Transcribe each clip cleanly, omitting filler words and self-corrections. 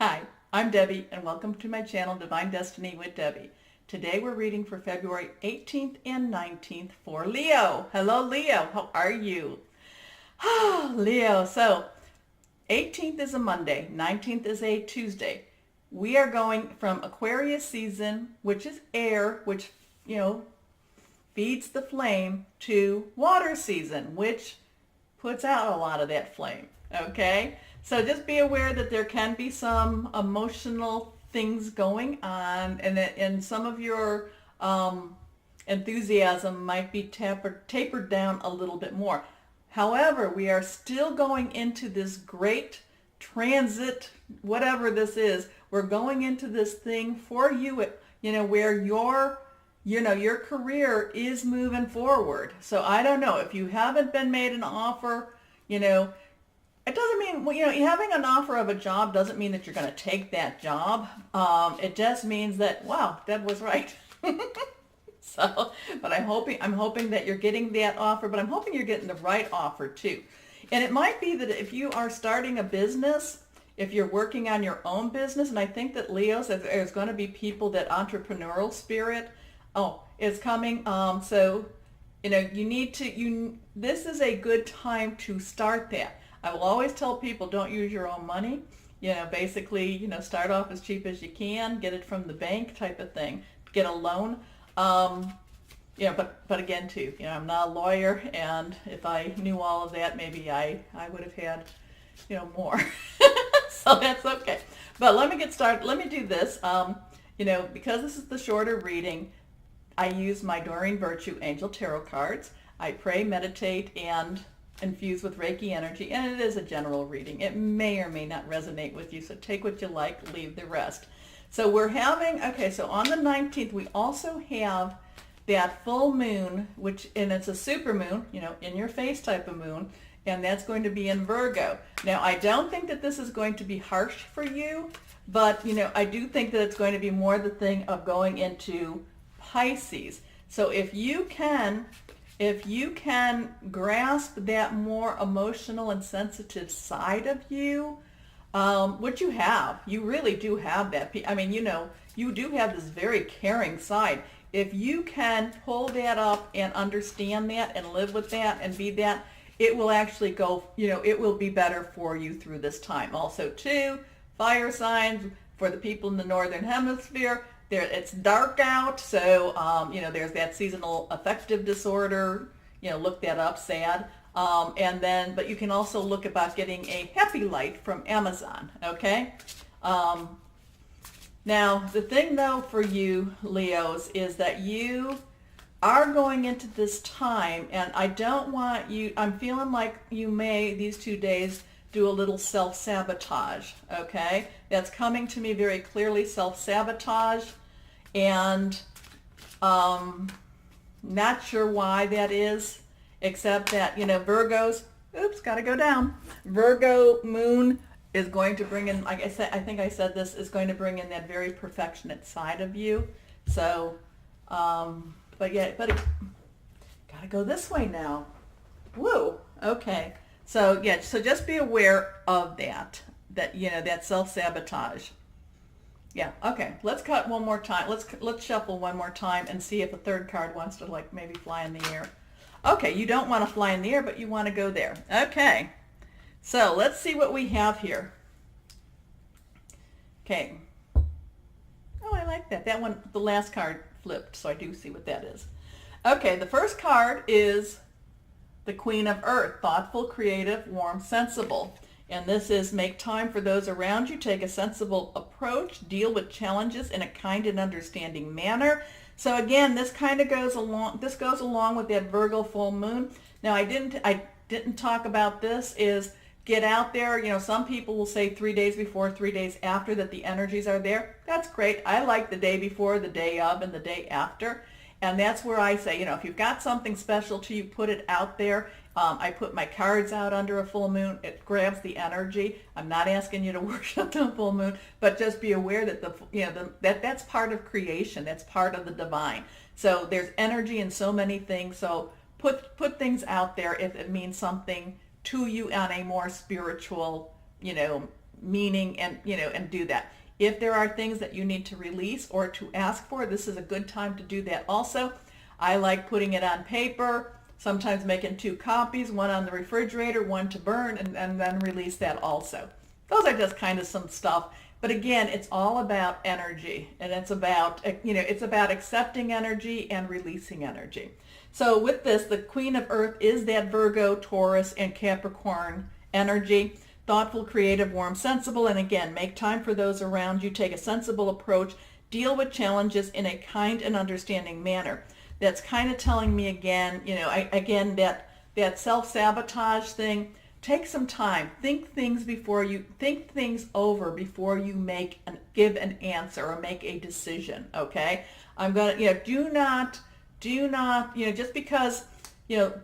Hi, I'm Debbie, and welcome to my channel, Divine Destiny with Debbie. Today we're reading for February 18th and 19th for Leo. Hello, Leo. How are you? Leo. So, 18th is a Monday, 19th is a Tuesday. We are going from Aquarius season, which is air, which, feeds the flame, to water season, which puts out a lot of that flame. Okay? So just be aware that there can be some emotional things going on, and some of your enthusiasm might be tapered down a little bit more. However, we are still going into this great transit, whatever this is. We're going into this thing for you, where your career is moving forward. So I don't know if you haven't been made an offer, it doesn't mean, having an offer of a job doesn't mean that you're going to take that job. It just means that, wow, Deb was right. So, but I'm hoping that you're getting that offer, but I'm hoping you're getting the right offer too. And it might be that if you are starting a business, if you're working on your own business, and I think that Leo says there's going to be people that entrepreneurial spirit, is coming. So, this is a good time to start that. I will always tell people, don't use your own money. Basically, start off as cheap as you can, get it from the bank type of thing, get a loan. But again, too, I'm not a lawyer, and if I knew all of that, maybe I would have had, more. So that's okay. But let me get started. Let me do this. Because this is the shorter reading, I use my Doreen Virtue Angel Tarot cards. I pray, meditate, and infused with Reiki energy, and it is a general reading. It may or may not resonate with you, so take what you like, leave the rest. So we're having, so on the 19th, we also have that full moon, and it's a super moon, in your face type of moon, and that's going to be in Virgo. Now, I don't think that this is going to be harsh for you, but, I do think that it's going to be more the thing of going into Pisces. So if you can grasp that more emotional and sensitive side of you, which you really do have that. I mean, you do have this very caring side. If you can pull that up and understand that and live with that and be that, it will actually go, it will be better for you through this time. Also, too, fire signs for the people in the Northern Hemisphere. It's dark out, so, there's that seasonal affective disorder. Look that up, sad. But you can also look about getting a happy light from Amazon, okay? Now, the thing, though, for you, Leos, is that you are going into this time, and I don't want you, I'm feeling like you may, these 2 days, do a little self-sabotage, okay? That's coming to me very clearly, self-sabotage. And not sure why that is, except that, Virgo's, gotta go down. Virgo moon is going to bring in, like I said, I think I said this, is going to bring in that very perfectionist side of you. So, but it gotta go this way now. Woo, okay. So, so just be aware of that that self-sabotage. Yeah, okay. Let's cut one more time. Let's shuffle one more time and see if a third card wants to maybe fly in the air. Okay, you don't want to fly in the air, but you want to go there. Okay. So let's see what we have here. Okay. Oh, I like that. That one, the last card flipped, so I do see what that is. Okay, the first card is the Queen of Earth. Thoughtful, creative, warm, sensible. And this is make time for those around you, take a sensible approach, deal with challenges in a kind and understanding manner. So again, this kind of goes along with that Virgo full moon. Now I didn't talk about this, is get out there. Some people will say 3 days before, 3 days after that the energies are there. That's great. I like the day before, the day of, and the day after. And that's where I say, if you've got something special to you, put it out there. I put my cards out under a full moon. It grabs the energy. I'm not asking you to worship the full moon, but just be aware that that's part of creation. That's part of the divine. So there's energy in so many things. So put things out there if it means something to you on a more spiritual, meaning and, and do that. If there are things that you need to release or to ask for, this is a good time to do that also. I like putting it on paper, sometimes making 2 copies, one on the refrigerator, one to burn, and then release that also. Those are just kind of some stuff. But again, it's all about energy, and it's about, it's about accepting energy and releasing energy. So with this, the Queen of Earth is that Virgo, Taurus, and Capricorn energy. Thoughtful, creative, warm, sensible, and again, make time for those around you. Take a sensible approach. Deal with challenges in a kind and understanding manner. That's kind of telling me again, that self-sabotage thing. Take some time. Think things over before you give an answer or make a decision. Okay? I'm gonna, do not, just because,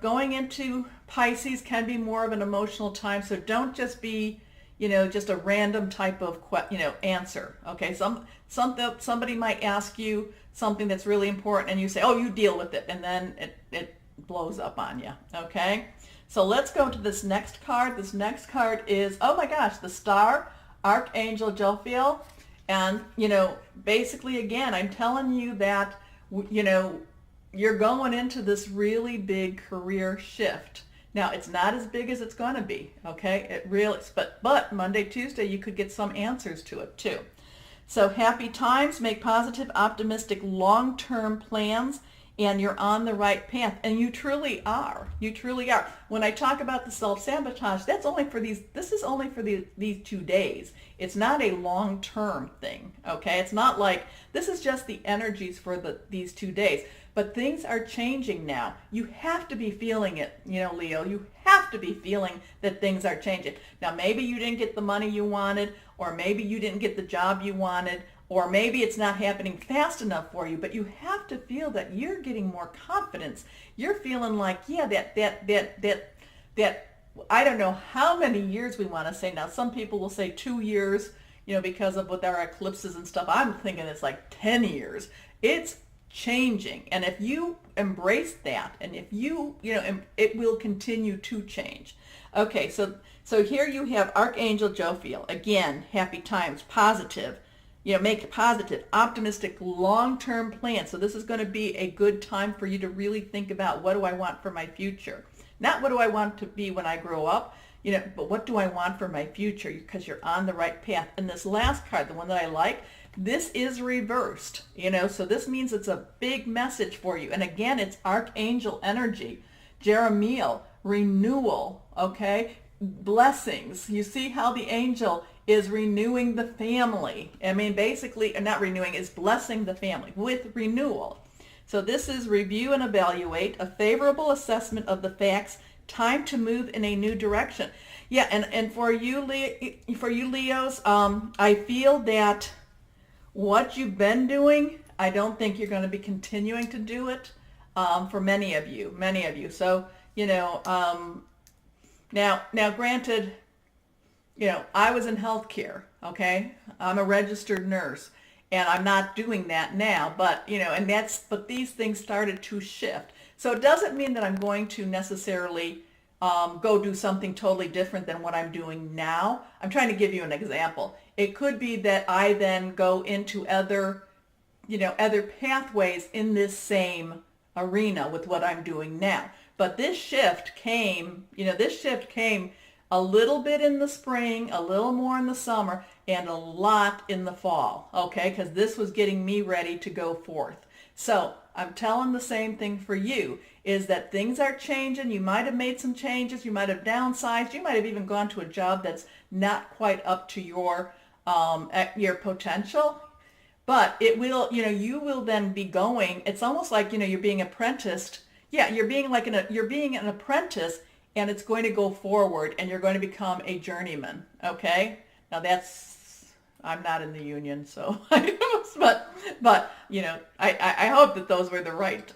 going into Pisces can be more of an emotional time, so don't just be, just a random type of, answer. Okay? Somebody might ask you something that's really important, and you say, "Oh, you deal with it," and then it blows up on you. Okay? So let's go to this next card. This next card is, oh my gosh, the Star, Archangel Jophiel. And, basically, again, I'm telling you that, you're going into this really big career shift. Now, it's not as big as it's going to be, okay? It really, but Monday, Tuesday, you could get some answers to it too. So happy times, make positive, optimistic, long-term plans, and you're on the right path. And you truly are. You truly are. When I talk about the self-sabotage, this is only for these 2 days. It's not a long-term thing, okay? It's not like, this is just the energies for these 2 days. But things are changing now. You have to be feeling it, Leo. You have to be feeling that things are changing. Now, maybe you didn't get the money you wanted, or maybe you didn't get the job you wanted, or maybe it's not happening fast enough for you, but you have to feel that you're getting more confidence. You're feeling like, yeah, that I don't know how many years we want to say. Now, some people will say 2 years, because of with our eclipses and stuff. I'm thinking it's like 10 years. It's changing. And if you embrace that, and if it will continue to change. Okay, so here you have Archangel Jophiel. Again, happy times, positive. Make positive, optimistic, long-term plans. So this is going to be a good time for you to really think about, what do I want for my future? Not what do I want to be when I grow up, but what do I want for my future? Because you're on the right path. And this last card, the one that I like, this is reversed, so this means it's a big message for you. And again, it's Archangel energy, Jeremiel, renewal, okay? Blessings. You see how the angel is renewing the family. I mean, basically, not renewing, is blessing the family with renewal. So this is review and evaluate, a favorable assessment of the facts, time to move in a new direction. Yeah, and for you Leos, I feel that what you've been doing, I don't think you're going to be continuing to do it for many of you. So, now granted, I was in healthcare, okay? I'm a registered nurse, and I'm not doing that now, but, but these things started to shift. So it doesn't mean that I'm going to necessarily go do something totally different than what I'm doing now. I'm trying to give you an example. It could be that I then go into other pathways in this same arena with what I'm doing now. But this shift came a little bit in the spring, a little more in the summer, and a lot in the fall, okay? Because this was getting me ready to go forth. So I'm telling the same thing for you, is that things are changing. You might have made some changes. You might have downsized. You might have even gone to a job that's not quite up to your potential. But it will, you will then be going, it's almost like, you're being apprenticed. Yeah, you're being an apprentice, and it's going to go forward, and you're going to become a journeyman, okay? Now I'm not in the union, so but I hope that those were the right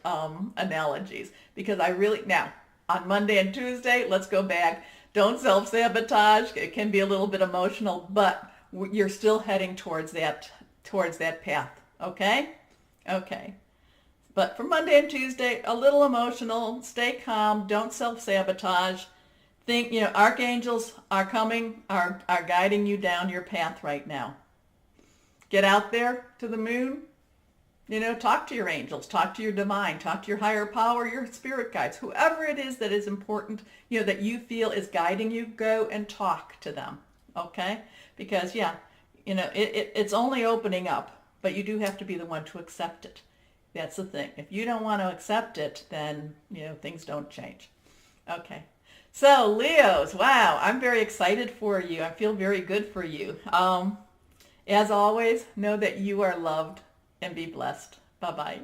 analogies, because now on Monday and Tuesday, let's go back. Don't self-sabotage. It can be a little bit emotional, but you're still heading towards that path, okay? Okay. But for Monday and Tuesday, a little emotional, stay calm, don't self-sabotage, Think, archangels are coming, are guiding you down your path right now. Get out there to the moon. Talk to your angels, talk to your divine, talk to your higher power, your spirit guides, whoever it is that is important, that you feel is guiding you, go and talk to them. Okay? Because, it's only opening up, but you do have to be the one to accept it. That's the thing. If you don't want to accept it, then, things don't change. Okay. So, Leos, wow, I'm very excited for you. I feel very good for you. As always, know that you are loved and be blessed. Bye-bye.